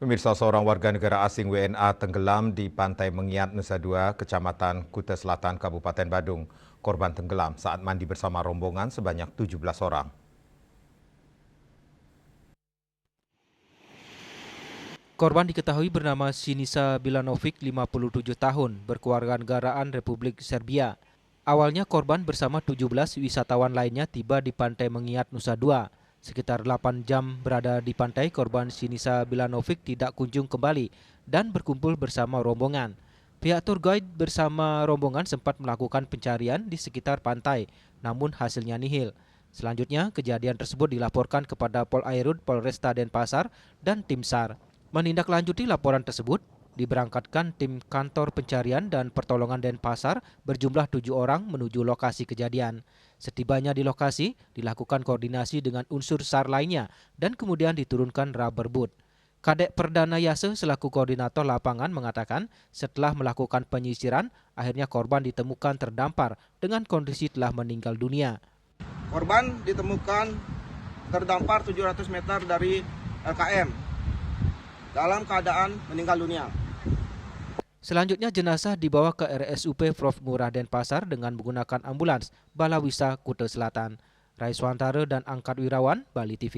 Pemirsa, seorang warga negara asing WNA tenggelam di Pantai Mengiat, Nusa Dua, Kecamatan Kuta Selatan, Kabupaten Badung. Korban tenggelam saat mandi bersama rombongan sebanyak 17 orang. Korban diketahui bernama Sinisa Bilanovic, 57 tahun, berkewarganegaraan Republik Serbia. Awalnya korban bersama 17 wisatawan lainnya tiba di Pantai Mengiat, Nusa Dua. Sekitar 8 jam berada di pantai, korban Sinisa Bilanovic tidak kunjung kembali dan berkumpul bersama rombongan. Pihak tour guide bersama rombongan sempat melakukan pencarian di sekitar pantai, namun hasilnya nihil. Selanjutnya, kejadian tersebut dilaporkan kepada Polairut Polresta Denpasar dan tim SAR. Menindaklanjuti laporan tersebut, diberangkatkan tim kantor pencarian dan pertolongan Denpasar berjumlah 7 orang menuju lokasi kejadian. Setibanya di lokasi, dilakukan koordinasi dengan unsur SAR lainnya dan kemudian diturunkan rubber boot. Kadek Perdana Yase selaku koordinator lapangan mengatakan setelah melakukan penyisiran, akhirnya korban ditemukan terdampar dengan kondisi telah meninggal dunia. Korban ditemukan terdampar 700 meter dari LKM dalam keadaan meninggal dunia. Selanjutnya jenazah dibawa ke RSUP Prof. Ngurah Denpasar dengan menggunakan ambulans Balawisa Kuta Selatan. Raiswantara dan Angkat Wirawan, Bali TV.